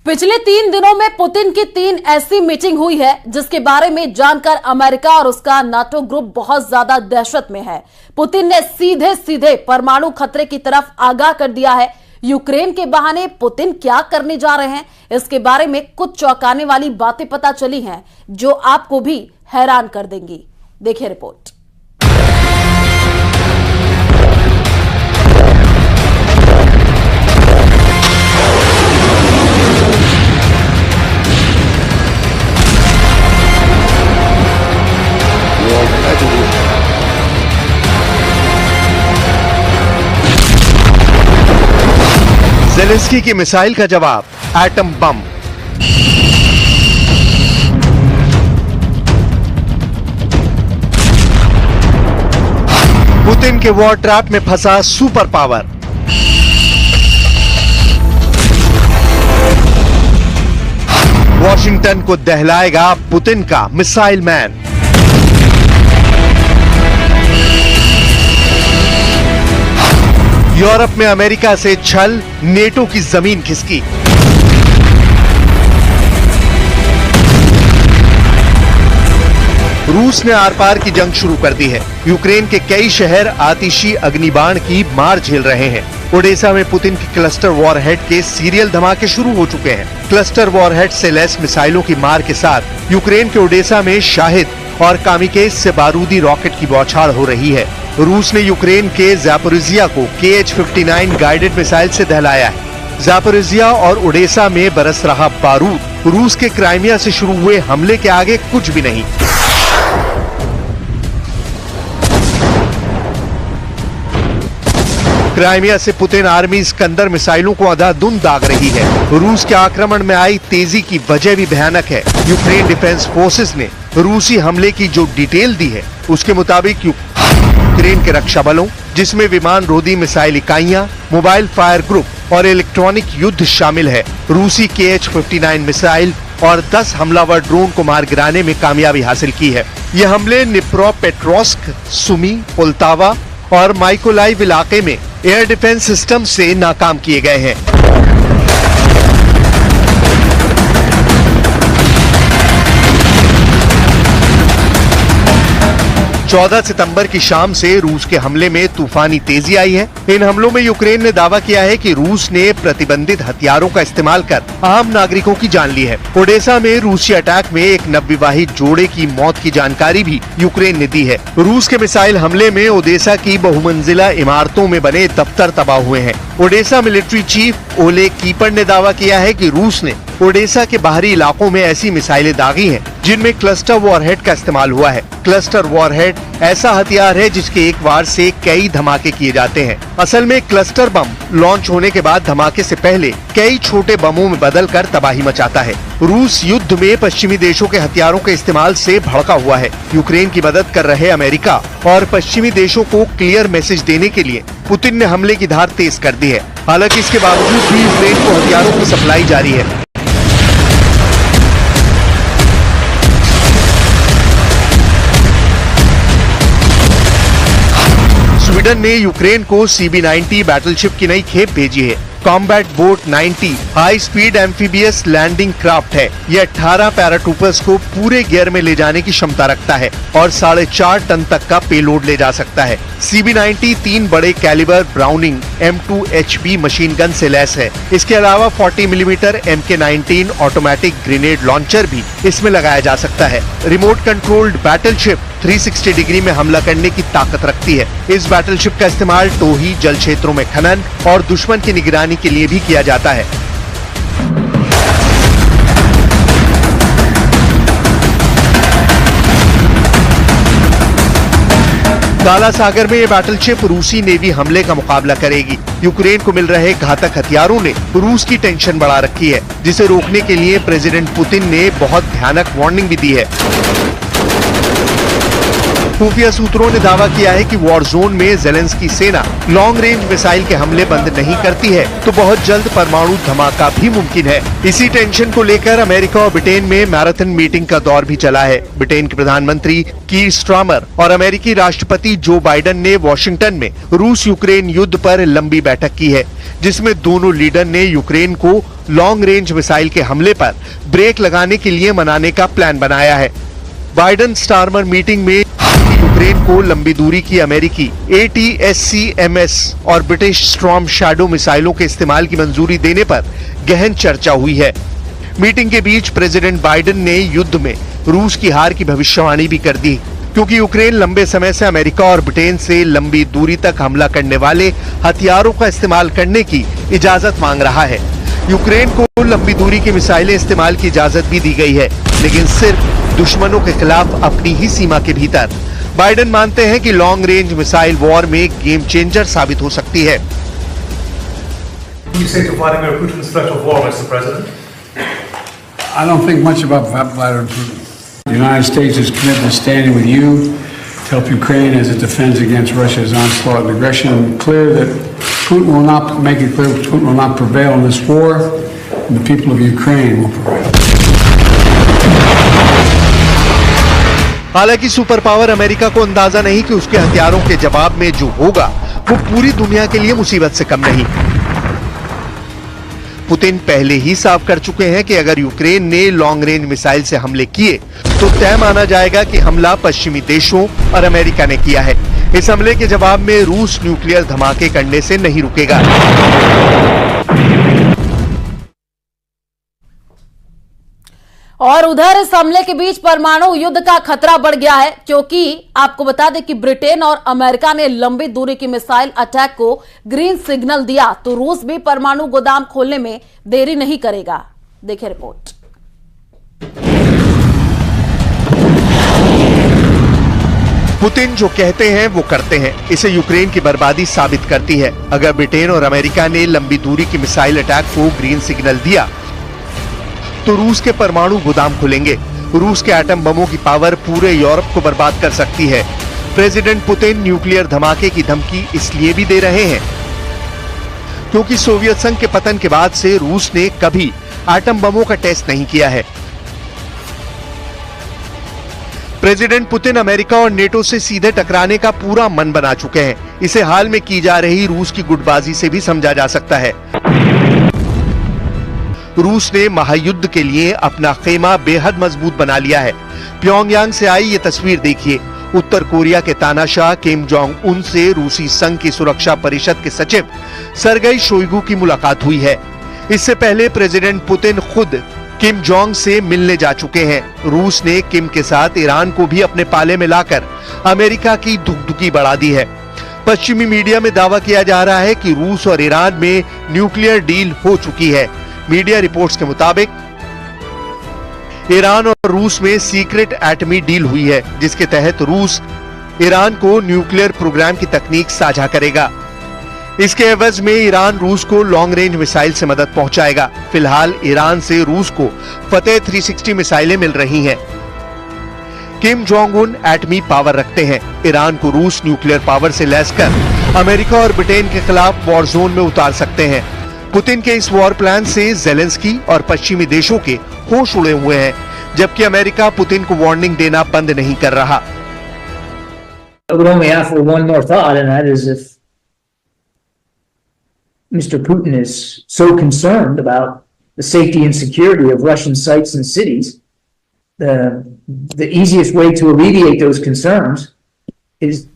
पिछले 3 दिनों में पुतिन की 3 ऐसी मीटिंग हुई है जिसके बारे में जानकर अमेरिका और उसका नाटो ग्रुप बहुत ज्यादा दहशत में है। पुतिन ने सीधे सीधे परमाणु खतरे की तरफ आगाह कर दिया है। यूक्रेन के बहाने पुतिन क्या करने जा रहे हैं, इसके बारे में कुछ चौंकाने वाली बातें पता चली हैं जो आपको भी हैरान कर देंगी। देखिए रिपोर्ट। ज़ेलेंस्की की मिसाइल का जवाब एटम बम। पुतिन के वॉर ट्रैप में फंसा सुपर पावर। वॉशिंगटन को दहलाएगा पुतिन का मिसाइल मैन। यूरोप में अमेरिका से छल, नेटो की जमीन खिसकी। रूस ने आर पार की जंग शुरू कर दी है। यूक्रेन के कई शहर आतिशी अग्निबाण की मार झेल रहे हैं। ओडेसा में पुतिन के क्लस्टर वॉरहेड के सीरियल धमाके शुरू हो चुके हैं। क्लस्टर वॉरहेड से लैस मिसाइलों की मार के साथ यूक्रेन के ओडेसा में शाहिद और कामिकेज से बारूदी रॉकेट की बौछार हो रही है। रूस ने यूक्रेन के ज़ापोरिजिया को KH-59 गाइडेड मिसाइल से दहलाया है। ज़ापोरिजिया और ओडेसा में बरस रहा बारूद रूस के क्राइमिया से शुरू हुए हमले के आगे कुछ भी नहीं। क्राइमिया से पुतिन आर्मी स्कंदर मिसाइलों को अंधाधुंध दाग रही है। रूस के आक्रमण में आई तेजी की वजह भी भयानक है। यूक्रेन डिफेंस फोर्सेस ने रूसी हमले की जो डिटेल दी है उसके मुताबिक यूक्रेन के रक्षा बलों, जिसमें विमान रोधी मिसाइल इकाइयां, मोबाइल फायर ग्रुप और इलेक्ट्रॉनिक युद्ध शामिल है, रूसी KH-59 मिसाइल और 10 हमलावर ड्रोन को मार गिराने में कामयाबी हासिल की है। ये हमले निप्रोपेट्रोव्स्क, सुमी, पोल्तावा और माइकोलाइव इलाके में एयर डिफेंस सिस्टम से नाकाम किए गए हैं। 14 सितंबर की शाम से रूस के हमले में तूफानी तेजी आई है। इन हमलों में यूक्रेन ने दावा किया है कि रूस ने प्रतिबंधित हथियारों का इस्तेमाल कर आम नागरिकों की जान ली है। ओडेसा में रूसी अटैक में एक नवविवाहित जोड़े की मौत की जानकारी भी यूक्रेन ने दी है। रूस के मिसाइल हमले में ओडेसा की बहुमंजिला इमारतों में बने दफ्तर तबाह हुए हैं। Odesa military chief Oleg Kiper ने दावा किया है कि रूस ने ओडेसा के बाहरी इलाकों में ऐसी मिसाइलें दागी हैं जिनमें क्लस्टर वॉरहेड का इस्तेमाल हुआ है। क्लस्टर वॉरहेड ऐसा हथियार है जिसके एक वार से कई धमाके किए जाते हैं। असल में क्लस्टर बम लॉन्च होने के बाद धमाके से पहले कई छोटे बमों में बदलकर तबाही मचाता है। रूस युद्ध में पश्चिमी देशों के हथियारों के इस्तेमाल से भड़का हुआ है। यूक्रेन की मदद कर रहे अमेरिका और पश्चिमी देशों को क्लियर मैसेज देने के लिए पुतिन ने हमले की धार तेज कर दी है। हालांकि इसके बावजूद भी यूक्रेन को हथियारों की सप्लाई जारी है। स्वीडन ने यूक्रेन को CB-90 बैटलशिप की नई खेप भेजी है। Combat boat 90 high speed amphibious landing craft है। यह 18 पैराट्रूपर्स को पूरे गियर में ले जाने की क्षमता रखता है और 4.5 टन तक का पेलोड ले जा सकता है। CB-90 3 बड़े calibre Browning M2 HB machine gun से लैस है। इसके अलावा 40 millimetre MK-19 automatic grenade launcher भी इसमें लगाया जा सकता है। रिमोट कंट्रोल्ड बैटलशिप 360 डिग्री में हमला करने की ताकत रखती है। इस बैटलशिप का इस्तेमाल टोही, जल क्षेत्रों में खनन और दुश्मन की निगरानी के लिए भी किया जाता है। काला सागर में ये बैटलशिप रूसी नेवी हमले का मुकाबला करेगी। यूक्रेन को मिल रहे घातक हथियारों ने रूस की टेंशन बढ़ा रखी है, जिसे रोकने के लिए प्रेसिडेंट पुतिन ने बहुत भयानक वार्निंग भी दी है। खुफिया सूत्रों ने दावा किया है कि वॉर जोन में ज़ेलेंस्की सेना लॉन्ग रेंज मिसाइल के हमले बंद नहीं करती है तो बहुत जल्द परमाणु धमाका भी मुमकिन है। इसी टेंशन को लेकर अमेरिका और ब्रिटेन में मैराथन मीटिंग का दौर भी चला है। ब्रिटेन के प्रधानमंत्री कीर स्टारमर और अमेरिकी राष्ट्रपति जो बाइडेन ने वॉशिंगटन में रूस यूक्रेन युद्ध पर लंबी बैठक की है, जिसमें दोनों लीडर ने यूक्रेन को लॉन्ग रेंज मिसाइल के हमले पर ब्रेक लगाने के लिए मनाने का प्लान बनाया है। बाइडेन स्टारमर मीटिंग में यूक्रेन को लंबी दूरी की अमेरिकी ATACMS और ब्रिटिश स्टॉर्म शैडो मिसाइलों के इस्तेमाल की मंजूरी देने पर गहन चर्चा हुई है। मीटिंग के बीच प्रेसिडेंट बाइडेन ने युद्ध में रूस की हार की भविष्यवाणी भी कर दी, क्योंकि यूक्रेन लंबे समय से अमेरिका और ब्रिटेन से लंबी दूरी तक हमला करने वाले हथियारों का इस्तेमाल करने की इजाजत मांग रहा है। यूक्रेन को लंबी दूरी की मिसाइलें इस्तेमाल की इजाजत भी दी गई है, लेकिन सिर्फ दुश्मनों के खिलाफ अपनी ही सीमा के भीतर। बाइडेन मानते हैं कि लॉन्ग रेंज मिसाइल वॉर में गेम चेंजर साबित हो सकती है। You say to Vladimir Putin's threat of war, Mr. President? I don't think much about Vladimir Putin. The United States is committed to standing with you to help Ukraine as it defends against Russia's onslaught and aggression. Clear that Putin will not make it clear Putin will not prevail in this war, and the people of Ukraine will prevail. हालांकि super power America को अंदाजा नहीं कि उसके हथियारों के जवाब में जो होगा वो पूरी दुनिया के लिए मुसीबत से कम नहीं। पुतिन पहले ही साफ कर चुके हैं कि अगर यूक्रेन ने लॉन्ग रेंज मिसाइल से हमले किए तो तय माना जाएगा कि हमला पश्चिमी देशों और अमेरिका ने किया है। इस हमले के जवाब में रूस न्यूक्लियर धमाके करने से नहीं रुकेगा। और उधर इस हमले के बीच परमाणु युद्ध का खतरा बढ़ गया है, क्योंकि आपको बता दें कि ब्रिटेन और अमेरिका ने लंबी दूरी की मिसाइल अटैक को ग्रीन सिग्नल दिया तो रूस भी परमाणु गोदाम खोलने में देरी नहीं करेगा। देखिए रिपोर्ट। पुतिन जो कहते हैं वो करते हैं। इसे यूक्रेन की बर्बादी साबित करती है। अगर ब्रिटेन और अमेरिका ने लंबी दूरी की मिसाइल अटैक को ग्रीन सिग्नल दिया तो रूस के परमाणु गोदाम खुलेंगे। रूस के एटम बमों की पावर पूरे यूरोप को बर्बाद कर सकती है। प्रेसिडेंट पुतिन न्यूक्लियर धमाके की धमकी इसलिए भी दे रहे हैं क्योंकि सोवियत संघ के पतन के बाद से रूस ने कभी एटम बमों का टेस्ट नहीं किया है। प्रेसिडेंट पुतिन अमेरिका और नेटो से सीधे टकराने का पूरा मन बना चुके हैं। इसे हाल में की जा रही रूस की गुटबाजी से भी समझा जा सकता है। रूस ने महायुद्ध के लिए अपना खेमा बेहद मजबूत बना लिया है। प्योंगयांग से आई ये तस्वीर देखिए। उत्तर कोरिया के तानाशाह किम जोंग उन से रूसी संघ की सुरक्षा परिषद के सचिव सरगेई शोइगु की मुलाकात हुई है। इससे पहले प्रेसिडेंट पुतिन खुद किम जोंग से मिलने जा चुके हैं। रूस ने किम के साथ ईरान को भी अपने पाले में लाकर अमेरिका की धुकधुकी बढ़ा दी है। पश्चिमी मीडिया में दावा किया जा रहा है कि रूस और ईरान में न्यूक्लियर डील हो चुकी है। मीडिया रिपोर्ट्स के मुताबिक ईरान और रूस में सीक्रेट एटमी डील हुई है, जिसके तहत रूस ईरान को न्यूक्लियर प्रोग्राम की तकनीक साझा करेगा। इसके एवज में ईरान रूस को लॉन्ग रेंज मिसाइल से मदद पहुंचाएगा। फिलहाल ईरान से रूस को फतेह 360 मिसाइलें मिल रही हैं। किम जोंग उन एटमी पावर रखते हैं। ईरान को रूस न्यूक्लियर पावर से लैस कर अमेरिका और ब्रिटेन के खिलाफ वॉर जोन में उतार सकते हैं। पुतिन के इस वॉर प्लान से ज़ेलेंस्की और पश्चिमी देशों के होश उड़े हुए हैं, जबकि अमेरिका पुतिन को वार्निंग देना बंद नहीं कर रहा। I would only offer one more thought, and that is if Mr. Putin is so concerned about the safety and security of Russian sites and cities, the easiest way to alleviate those concerns is